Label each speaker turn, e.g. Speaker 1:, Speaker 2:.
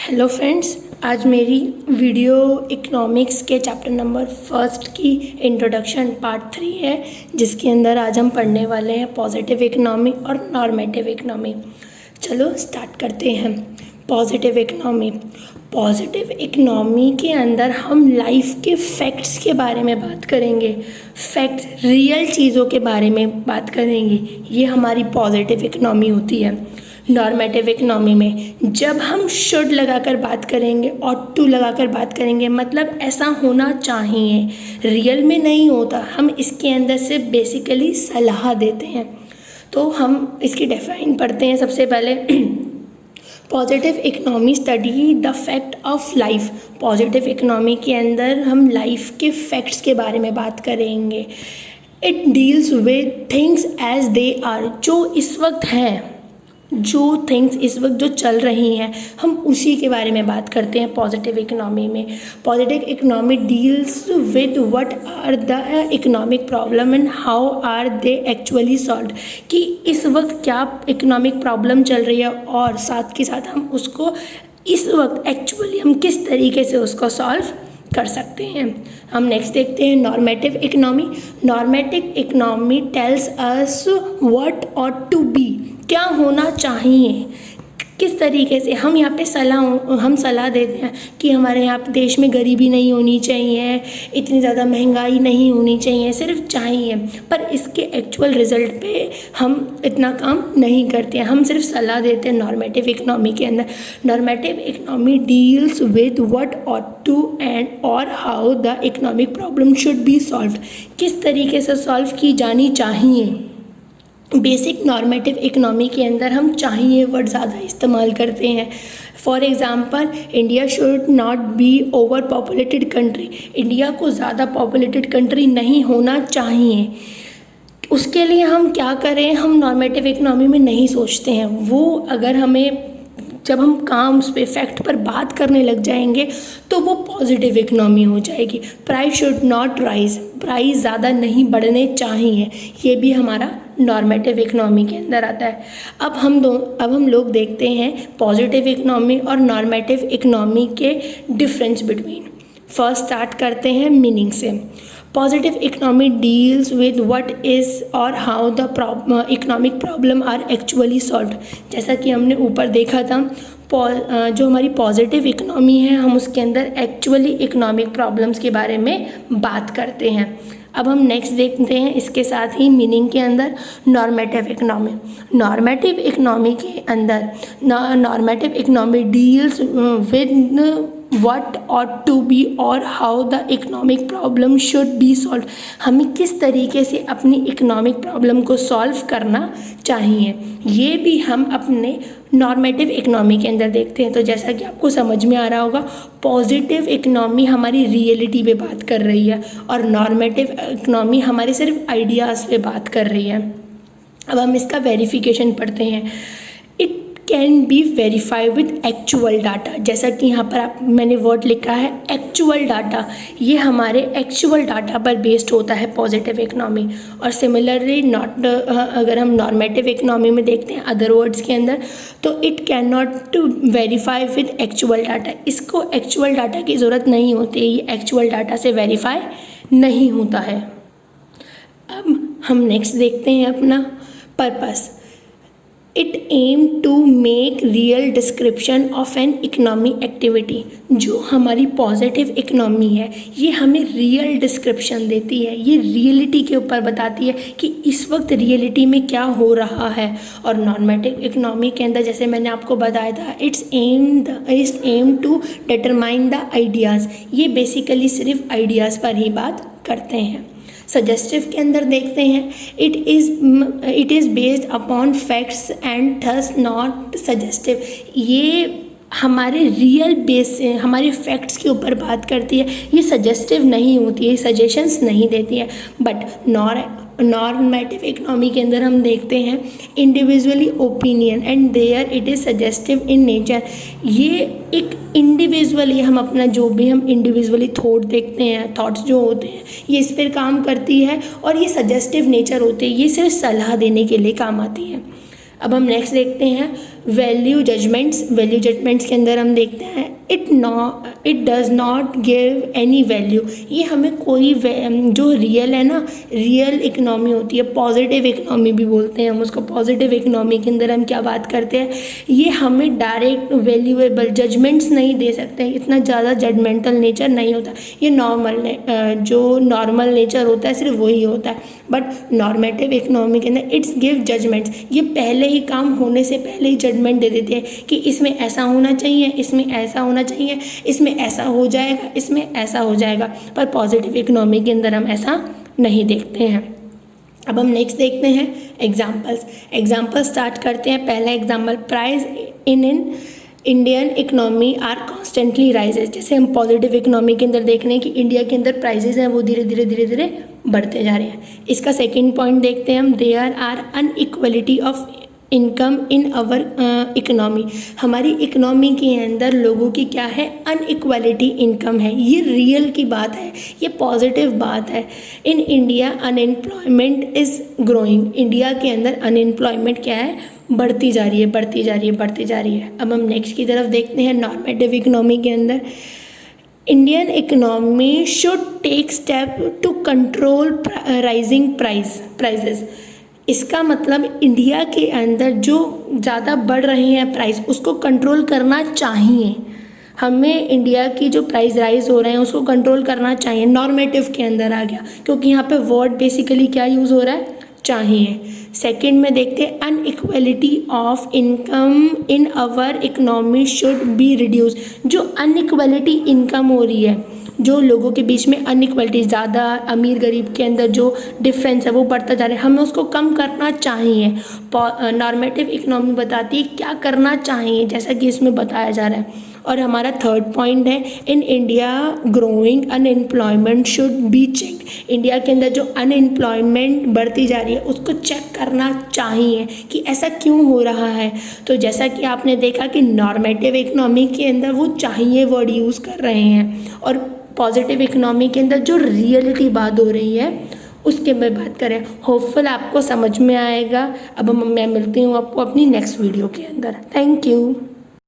Speaker 1: Hello friends, आज मेरी video economics के चैप्टर नंबर फर्स्ट की इंट्रोडक्शन पार्ट 3 है, जिसके अंदर आज हम पढ़ने वाले हैं पॉजिटिव इकोनॉमी और नॉर्मेटिव इकोनॉमी। चलो स्टार्ट करते हैं। पॉजिटिव इकोनॉमी के अंदर हम लाइफ के फैक्ट्स के बारे में बात करेंगे, फैक्ट्स रियल चीज़ों के बारे में बात करेंगे। ये हमारी पॉजिटिव इकोनॉमी होती है। नॉर्मेटिव इकोनॉमी में जब हम शुड लगाकर बात करेंगे, ऑट टू लगाकर बात करेंगे, मतलब ऐसा होना चाहिए, रियल में नहीं होता, हम इसके अंदर से बेसिकली सलाह देते हैं। तो हम इसकी डिफाइन पढ़ते हैं। सबसे पहले positive economy study the fact of life. Positive economy के अंदर हम लाइफ के फैक्ट्स के बारे में बात करेंगे। It deals with things as they are, जो इस वक्त हैं, जो थिंग्स इस वक्त जो चल रही हैं, हम उसी के बारे में बात करते हैं पॉजिटिव इकोनॉमी में। Positive economy deals with what are the economic problem and how are they actually solved, कि इस वक्त क्या इकोनॉमिक प्रॉब्लम चल रही है और साथ के साथ हम उसको इस वक्त एक्चुअली हम किस तरीके से उसको सॉल्व कर सकते हैं। हम नेक्स्ट देखते हैं normative economy. Normative economy tells us what ought to be, क्या होना चाहिए, किस तरीके से हम यहाँ पे सलाह देते हैं कि हमारे यहाँ पे देश में गरीबी नहीं होनी चाहिए, इतनी ज़्यादा महंगाई नहीं होनी चाहिए, सिर्फ चाहिए, पर इसके एक्चुअल रिजल्ट पे हम इतना काम नहीं करते हैं, हम सिर्फ सलाह देते हैं नॉर्मेटिव इकोनॉमी के अंदर। Normative economy deals with what ought to and और how the economic problem should be solved, किस तरीके से सॉल्व की जानी चाहिए। बेसिक नॉर्मेटिव इकोनॉमी के अंदर हम चाहिए वर्ड ज़्यादा इस्तेमाल करते हैं। For example, India should not be over populated country, India को ज़्यादा पॉपुलेटेड कंट्री नहीं होना चाहिए। उसके लिए हम क्या करें, हम नॉर्मेटिव इकोनॉमी में नहीं सोचते हैं। वो अगर हमें जब हम काम उस पे फैक्ट पर बात करने लग जाएंगे तो वो पॉजिटिव इकोनॉमी हो जाएगी। Price should not rise, price ज़्यादा नहीं बढ़ने चाहिए, ये भी हमारा नॉर्मेटिव इकोनॉमी के अंदर आता है। अब हम लोग देखते हैं पॉजिटिव इकोनॉमी और नॉर्मेटिव इकोनॉमी के डिफरेंस बिटवीन। फर्स्ट स्टार्ट करते हैं मीनिंग से। Positive economy deals with what is और how the economic problem are actually solved. जैसा कि हमने ऊपर देखा था, जो हमारी पॉजिटिव इकोनॉमी है, हम उसके अंदर एक्चुअली इकोनॉमिक प्रॉब्लम्स के बारे में बात करते हैं। अब हम नेक्स्ट देखते हैं इसके साथ ही मीनिंग के अंदर नॉर्मेटिव इकोनॉमी। नॉर्मेटिव इकोनॉमी के अंदर normative economy deals with what ought to be और how the economic problem should be solve, हमें किस तरीके से अपनी इकोनॉमिक प्रॉब्लम को सॉल्व करना चाहिए, ये भी हम अपने नॉर्मेटिव इकोनॉमी के अंदर देखते हैं। तो जैसा कि आपको समझ में आ रहा होगा, पॉजिटिव इकोनॉमी हमारी रियलिटी पे बात कर रही है और नॉर्मेटिव इकोनॉमी हमारे सिर्फ आइडियाज़ पे बात कर रही है। अब हम इसका वेरिफिकेशन पढ़ते हैं। It can be verify with actual data. जैसा कि यहाँ पर मैंने वर्ड लिखा है एक्चुअल डाटा, ये हमारे एक्चुअल डाटा पर बेस्ड होता है पॉजिटिव इकोनॉमी। और सिमिलरली अगर हम नॉर्मेटिव इकोनॉमी में देखते हैं अदर वर्ड्स के अंदर, तो it can not verify with actual data, इसको एक्चुअल डाटा की ज़रूरत नहीं होती है, ये एक्चुअल डाटा से वेरीफाई नहीं होता है। अब हम नेक्स्ट देखते हैं अपना purpose. It aim to make real description of an economy activity. जो हमारी पॉजिटिव इकोनॉमी है, ये हमें रियल डिस्क्रिप्शन देती है, ये रियलिटी के ऊपर बताती है कि इस वक्त रियलिटी में क्या हो रहा है। और नॉर्मेटिव इकोनॉमी के अंदर जैसे मैंने आपको बताया था, it's aim to determine the ideas, ये बेसिकली सिर्फ आइडियाज़ पर ही बात करते हैं। सजेस्टिव के अंदर देखते हैं, it is based upon facts and thus not suggestive, ये हमारे रियल बेस से हमारे फैक्ट्स के ऊपर बात करती है, ये सजेस्टिव नहीं होती है, सजेशंस नहीं देती है। बट नॉर्मेटिव इकोनॉमी के अंदर हम देखते हैं individually opinion and there it is suggestive in nature, ये एक इंडिविजुअली हम अपना जो भी हम इंडिविजुअली देखते हैं, थॉट्स जो होते हैं, ये इस पर काम करती है और ये सजेस्टिव नेचर होते हैं, ये सिर्फ सलाह देने के लिए काम आती है। अब हम नेक्स्ट देखते हैं वैल्यू जजमेंट्स। वैल्यू जजमेंट्स के अंदर हम देखते हैं it does not give any value. ये हमें कोई जो रियल है ना, रियल इकनॉमी होती है, पॉजिटिव इकनॉमी भी बोलते हैं हम उसको। पॉजिटिव इकनॉमी के अंदर हम क्या बात करते हैं, ये हमें डायरेक्ट वैल्यूएबल जजमेंट्स नहीं दे सकते हैं, इतना ज़्यादा जजमेंटल नेचर नहीं होता। ये जो नॉर्मल नेचर होता है सिर्फ वही होता है। बट नॉर्मेटिव इकनॉमी के अंदर इट्स गिव जजमेंट्स, ये पहले ही काम होने से पहले ही जजमेंट दे देते हैं कि इसमें ऐसा होना चाहिए, इसमें ऐसा होना चाहिए, इसमें ऐसा हो जाएगा, इसमें ऐसा हो जाएगा। पर पॉजिटिव इकनॉमी के अंदर हम ऐसा नहीं देखते हैं। अब हम नेक्स्ट देखते हैं एग्जाम्पल स्टार्ट करते हैं। पहला example, price in Indian economy are constantly rises. जैसे हम पॉजिटिव इकनॉमी के अंदर देख रहे हैं कि इंडिया के अंदर प्राइजेज हैं वो धीरे धीरे बढ़ते जा रहे हैं। इसका सेकंड पॉइंट देखते हैं हम, there are inequality of income in our economy. हमारी इकनॉमी के अंदर लोगों की क्या है, अनइक्वलिटी इनकम है। ये रियल की बात है, ये पॉजिटिव बात है। In India unemployment is growing. India के अंदर अनएम्प्लॉयमेंट क्या है, बढ़ती जा रही है। अब हम नेक्स्ट की तरफ देखते हैं नॉर्मेटिव इकनॉमी के अंदर, Indian economy should take step to control rising prices. इसका मतलब इंडिया के अंदर जो ज़्यादा बढ़ रही हैं प्राइस, उसको कंट्रोल करना चाहिए। हमें इंडिया की जो प्राइस राइज हो रहे हैं उसको कंट्रोल करना चाहिए। नॉर्मेटिव के अंदर आ गया, क्योंकि यहाँ पे वर्ड बेसिकली क्या यूज़ हो रहा है, चाहिए। सेकंड में देखते हैं inequality of income in our economy should be reduce. जो अनइक्वलिटी इनकम हो रही है, जो लोगों के बीच में अनइक्वलिटी, ज़्यादा अमीर गरीब के अंदर जो डिफरेंस है वो बढ़ता जा रहा है, हमें उसको कम करना चाहिए। नॉर्मेटिव इकनॉमी बताती है क्या करना चाहिए, जैसा कि इसमें बताया जा रहा है। और हमारा थर्ड पॉइंट है, in India growing unemployment should be check. India के अंदर जो अनएम्प्लॉयमेंट बढ़ती जा रही है उसको चेक करना चाहिए कि ऐसा क्यों हो रहा है। तो जैसा कि आपने देखा कि नॉर्मेटिव इकनॉमी के अंदर वो चाहिए वर्ड यूज़ कर रहे हैं, और पॉजिटिव इकनॉमी के अंदर जो रियलिटी बात हो रही है उसके में बात करें। होपफुल आपको समझ में आएगा। अब मैं मिलती हूँ आपको अपनी नेक्स्ट वीडियो के अंदर। Thank you.